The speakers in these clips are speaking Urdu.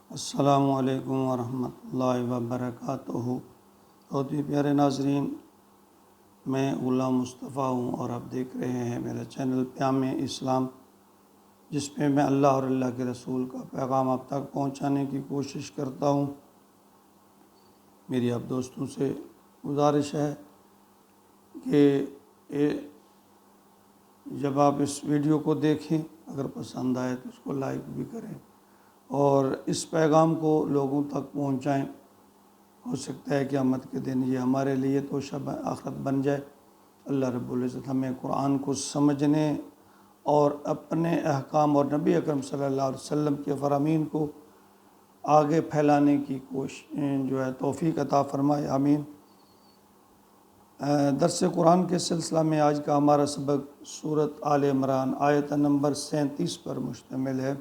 السلام علیکم ورحمۃ اللہ وبرکاتہ۔ بہت ہی پیارے ناظرین، میں غلام مصطفیٰ ہوں اور آپ دیکھ رہے ہیں میرا چینل پیام اسلام، جس پہ میں اللہ اور اللہ کے رسول کا پیغام آپ تک پہنچانے کی کوشش کرتا ہوں۔ میری آپ دوستوں سے گزارش ہے کہ جب آپ اس ویڈیو کو دیکھیں، اگر پسند آئے تو اس کو لائک بھی کریں اور اس پیغام کو لوگوں تک پہنچائیں۔ ہو سکتا ہے کہ قیامت کے دن یہ ہمارے لیے تو شب آخرت بن جائے۔ اللہ رب العزت ہمیں قرآن کو سمجھنے اور اپنے احکام اور نبی اکرم صلی اللہ علیہ وسلم کے فرامین کو آگے پھیلانے کی توفیق عطا فرمائے، آمین۔ درس قرآن کے سلسلہ میں آج کا ہمارا سبق سورۃ آل عمران آیت نمبر 37 پر مشتمل ہے۔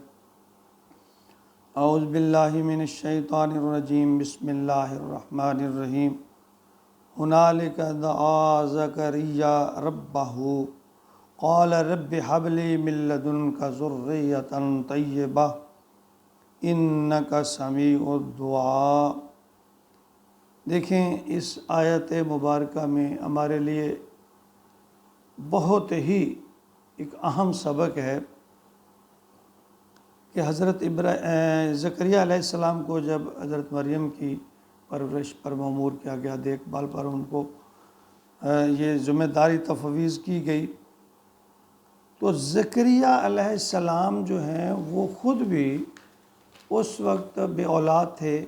اعوذ باللہ من الشیطان الرجیم، بسم اللہ الرحمن الرحیم۔ ہنالک دعا زکریا ربہ قال رب ھب لی من لدنک ذریۃ طیبہ انک سمیع الدعاء۔ دیکھیں، اس آیت مبارکہ میں ہمارے لیے بہت ہی ایک اہم سبق ہے کہ حضرت زکریا علیہ السلام کو جب حضرت مریم کی پرورش پر مأمور کیا گیا، دیکھ بھال پر ان کو یہ ذمہ داری تفویض کی گئی، تو زکریا علیہ السلام جو ہیں وہ خود بھی اس وقت بے اولاد تھے۔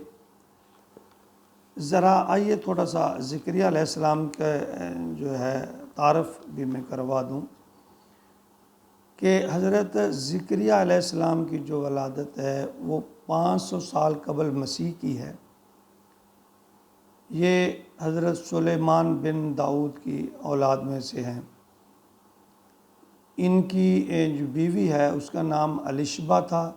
ذرا آئیے تھوڑا سا زکریا علیہ السلام کا تعارف بھی میں کروا دوں کہ حضرت زکریا علیہ السلام کی جو ولادت ہے وہ 500 سال قبل مسیح کی ہے۔ یہ حضرت سلیمان بن داؤد کی اولاد میں سے ہیں۔ ان کی جو بیوی ہے اس کا نام الشبہ تھا۔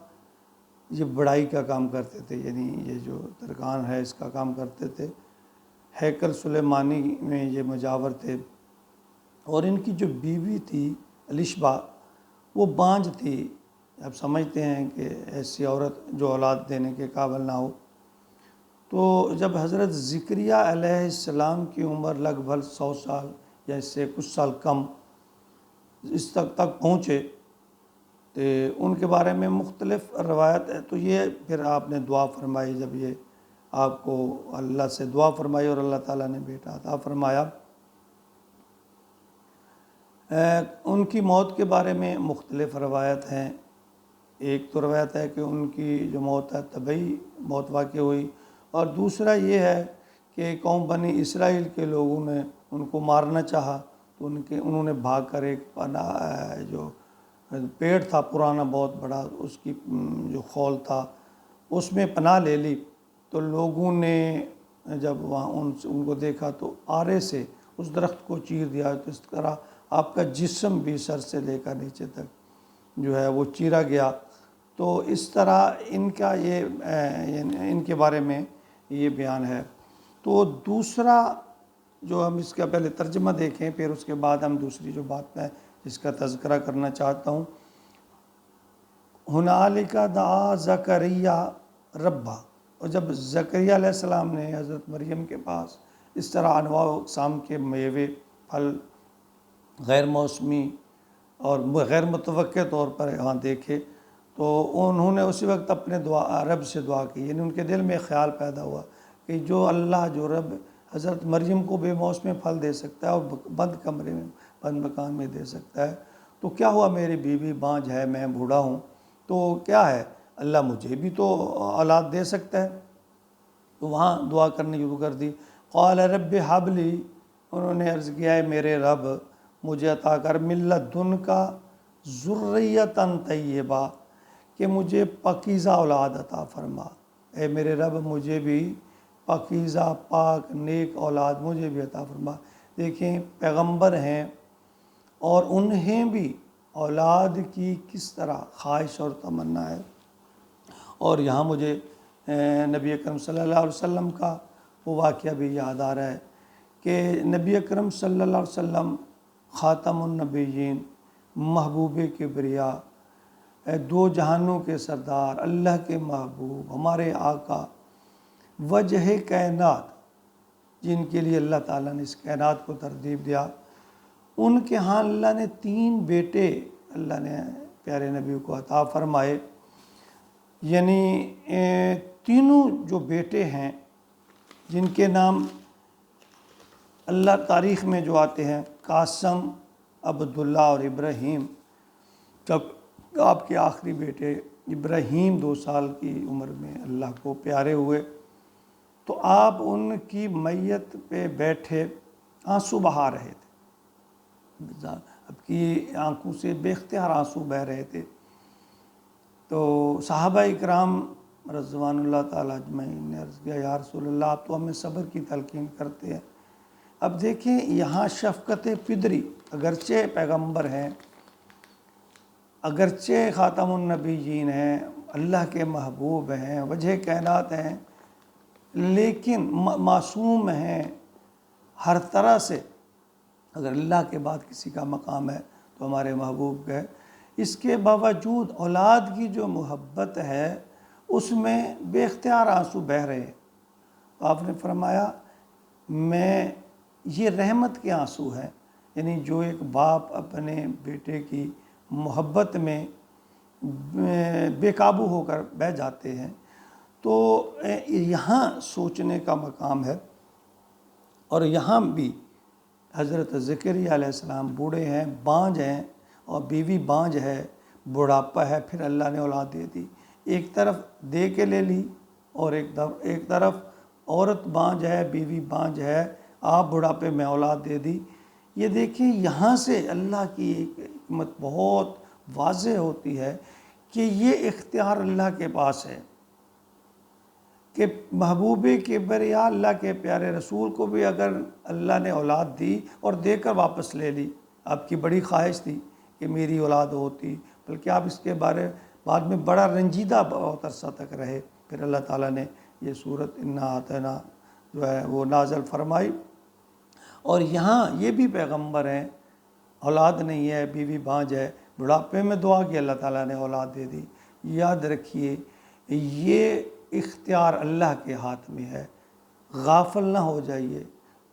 یہ بڑائی کا کام کرتے تھے، یعنی یہ جو ترکان ہے اس کا کام کرتے تھے، ہیکل سلیمانی میں یہ مجاور تھے۔ اور ان کی جو بیوی تھی الشبہ، وہ بانجھ تھی۔ اب سمجھتے ہیں کہ ایسی عورت جو اولاد دینے کے قابل نہ ہو، تو جب حضرت زکریا علیہ السلام کی عمر لگ بھگ 100 سال یا اس سے کچھ سال کم اس تک پہنچے، تو ان کے بارے میں مختلف روایت ہے۔ تو یہ پھر آپ نے دعا فرمائی، جب یہ آپ کو اللہ سے دعا فرمائی اور اللہ تعالیٰ نے بیٹا عطا فرمایا۔ ان کی موت کے بارے میں مختلف روایت ہیں۔ ایک تو روایت ہے کہ ان کی جو موت ہے طبعی موت واقع ہوئی، اور دوسرا یہ ہے کہ قوم بنی اسرائیل کے لوگوں نے ان کو مارنا چاہا، تو انہوں نے بھاگ کر ایک پناہ جو پیڑ تھا پرانا بہت بڑا، اس کی جو خول تھا اس میں پناہ لے لی۔ تو لوگوں نے جب وہاں ان کو دیکھا تو آرے سے اس درخت کو چیر دیا، تو اس طرح آپ کا جسم بھی سر سے لے کر نیچے تک وہ چیرا گیا۔ تو اس طرح ان کے بارے میں یہ بیان ہے۔ تو دوسرا جو ہم اس کا پہلے ترجمہ دیکھیں، پھر اس کے بعد ہم دوسری جو بات میں جس کا تذکرہ کرنا چاہتا ہوں۔ ہنالک دعا زکریا ربہ، اور جب زکریا علیہ السلام نے حضرت مریم کے پاس اس طرح انواع و اقسام کے میوے پھل غیر موسمی اور غیر متوقع طور پر یہاں دیکھے، تو انہوں نے اسی وقت اپنے رب سے دعا کی، یعنی ان کے دل میں خیال پیدا ہوا کہ جو اللہ جو رب حضرت مریم کو بے موسم پھل دے سکتا ہے اور بند کمرے میں بند مکان میں دے سکتا ہے، تو کیا ہوا میری بیوی بانجھ ہے، میں بوڑھا ہوں، تو کیا ہے اللہ مجھے بھی تو اولاد دے سکتا ہے۔ تو وہاں دعا کرنی شروع کر دی۔ قال رب ھب لی، انہوں نے عرض کیا ہے میرے رب مجھے عطا کر من لدنک ذریۃ طیبہ، کہ مجھے پاکیزہ اولاد عطا فرما۔ اے میرے رب مجھے بھی پاکیزہ پاک نیک اولاد مجھے بھی عطا فرما۔ دیکھیں، پیغمبر ہیں اور انہیں بھی اولاد کی کس طرح خواہش اور تمنا ہے۔ اور یہاں مجھے نبی اکرم صلی اللہ علیہ وسلم کا وہ واقعہ بھی یاد آ رہا ہے کہ نبی اکرم صلی اللہ علیہ وسلم خاتم النبیین، محبوب کبریا، اے دو جہانوں کے سردار، اللہ کے محبوب، ہمارے آقا، وجہ کائنات، جن کے لیے اللہ تعالیٰ نے اس کائنات کو ترتیب دیا، ان کے ہاں اللہ نے 3 بیٹے اللہ نے پیارے نبی کو عطا فرمائے۔ یعنی تینوں جو بیٹے ہیں جن کے نام اللہ تاریخ میں جو آتے ہیں، قاسم، عبداللہ اور ابراہیم، جب آپ کے آخری بیٹے ابراہیم 2 سال کی عمر میں اللہ کو پیارے ہوئے تو آپ ان کی میت پہ بیٹھے آنسو بہا رہے تھے، آپ کی آنکھوں سے بے اختیار آنسو بہہ رہے تھے۔ تو صحابہ اکرام رضوان اللہ تعالیٰ اجمعین نے عرض کیا، یا رسول اللہ آپ تو ہمیں صبر کی تلقین کرتے ہیں۔ اب دیکھیں یہاں شفقت پدری، اگرچہ پیغمبر ہیں، اگرچہ خاتم النبیین ہیں، اللہ کے محبوب ہیں، وجہ کائنات ہیں، لیکن معصوم ہیں ہر طرح سے۔ اگر اللہ کے بعد کسی کا مقام ہے تو ہمارے محبوب کا ہے۔ اس کے باوجود اولاد کی جو محبت ہے اس میں بے اختیار آنسو بہہ رہے ہیں۔ تو آپ نے فرمایا یہ رحمت کے آنسو ہیں، یعنی جو ایک باپ اپنے بیٹے کی محبت میں بے قابو ہو کر بہہ جاتے ہیں، تو یہاں سوچنے کا مقام ہے۔ اور یہاں بھی حضرت زکریا علیہ السلام بوڑھے ہیں، بانجھ ہیں، اور بیوی بانجھ ہے، بڑھاپا ہے، پھر اللہ نے اولاد دے دی۔ ایک طرف دے کے لے لی اور ایک طرف عورت بانجھ ہے، بیوی بانجھ ہے، آپ بڑھاپے میں اولاد دے دی۔ یہ دیکھیں یہاں سے اللہ کی ایک حکمت بہت واضح ہوتی ہے کہ یہ اختیار اللہ کے پاس ہے کہ محبوب کبریا اللہ کے پیارے رسول کو بھی اگر اللہ نے اولاد دی اور دے کر واپس لے لی، آپ کی بڑی خواہش تھی کہ میری اولاد ہوتی، بلکہ آپ اس کے بعد میں بڑا رنجیدہ بہت عرصہ تک رہے، پھر اللہ تعالیٰ نے یہ سورت انا اعطینا جو ہے وہ نازل فرمائی۔ اور یہاں یہ بھی پیغمبر ہیں، اولاد نہیں ہے، بیوی بانجھ ہے، بڑھاپے میں دعا کی، اللہ تعالیٰ نے اولاد دے دی۔ یاد رکھیے یہ اختیار اللہ کے ہاتھ میں ہے، غافل نہ ہو جائیے،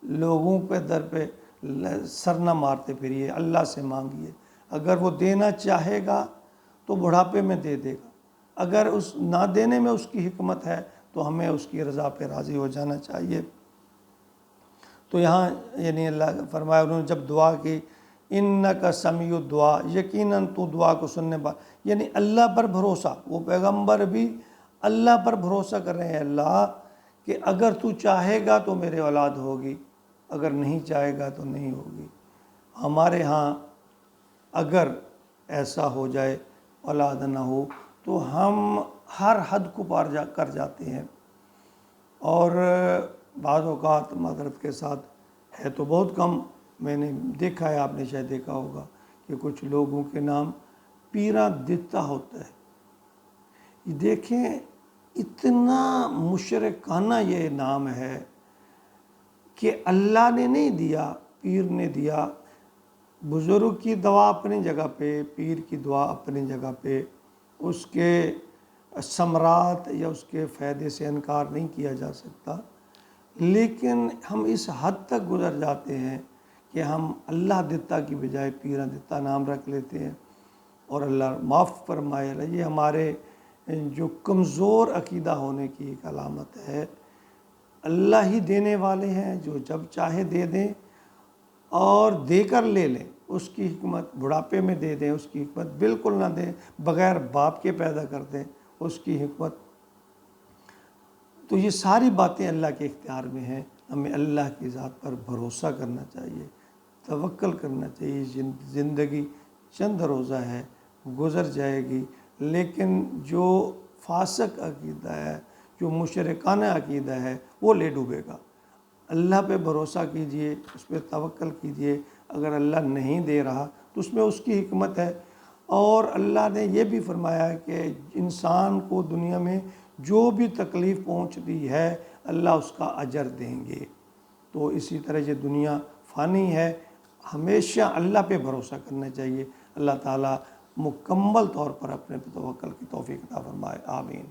لوگوں پہ در پہ سر نہ مارتے پھریے، اللہ سے مانگیے۔ اگر وہ دینا چاہے گا تو بڑھاپے میں دے دے گا، اگر اس نہ دینے میں اس کی حکمت ہے تو ہمیں اس کی رضا پہ راضی ہو جانا چاہیے۔ تو یہاں یعنی اللہ فرمایا، انہوں نے جب دعا کی، انک سمیع الدعا، یقیناً تو دعا کو سننے یعنی اللہ پر بھروسہ، وہ پیغمبر بھی اللہ پر بھروسہ کر رہے ہیں، اللہ کہ اگر تو چاہے گا تو میرے اولاد ہوگی، اگر نہیں چاہے گا تو نہیں ہوگی۔ ہمارے ہاں اگر ایسا ہو جائے اولاد نہ ہو تو ہم ہر حد کو پار کر جاتے ہیں، اور بعض اوقات معذرت کے ساتھ ہے تو بہت کم، میں نے دیکھا ہے، آپ نے شاید دیکھا ہوگا کہ کچھ لوگوں کے نام پیرا دتا ہوتا ہے۔ دیکھیں اتنا مشرکانہ یہ نام ہے کہ اللہ نے نہیں دیا، پیر نے دیا۔ بزرگ کی دعا اپنی جگہ پہ، پیر کی دعا اپنی جگہ پہ، اس کے ثمرات یا اس کے فائدے سے انکار نہیں کیا جا سکتا، لیکن ہم اس حد تک گزر جاتے ہیں کہ ہم اللہ دتا کی بجائے پیرا دتا نام رکھ لیتے ہیں، اور اللہ معاف فرمائے، یہ ہمارے جو کمزور عقیدہ ہونے کی ایک علامت ہے۔ اللہ ہی دینے والے ہیں، جو جب چاہے دے دیں اور دے کر لے لیں، اس کی حکمت بڑھاپے میں دے دیں، اس کی حکمت بالکل نہ دیں، بغیر باپ کے پیدا کر دیں، اس کی حکمت۔ تو یہ ساری باتیں اللہ کے اختیار میں ہیں، ہمیں اللہ کی ذات پر بھروسہ کرنا چاہیے، توکل کرنا چاہیے۔ زندگی چند روزہ ہے، گزر جائے گی، لیکن جو فاسق عقیدہ ہے، جو مشرکانہ عقیدہ ہے، وہ لے ڈوبے گا۔ اللہ پہ بھروسہ کیجئے، اس پہ توکل کیجئے، اگر اللہ نہیں دے رہا تو اس میں اس کی حکمت ہے۔ اور اللہ نے یہ بھی فرمایا کہ انسان کو دنیا میں جو بھی تکلیف پہنچتی ہے اللہ اس کا اجر دیں گے۔ تو اسی طرح یہ دنیا فانی ہے، ہمیشہ اللہ پہ بھروسہ کرنا چاہیے۔ اللہ تعالیٰ مکمل طور پر اپنے پہ توکل کی توفیق عطا فرمائے، آمین۔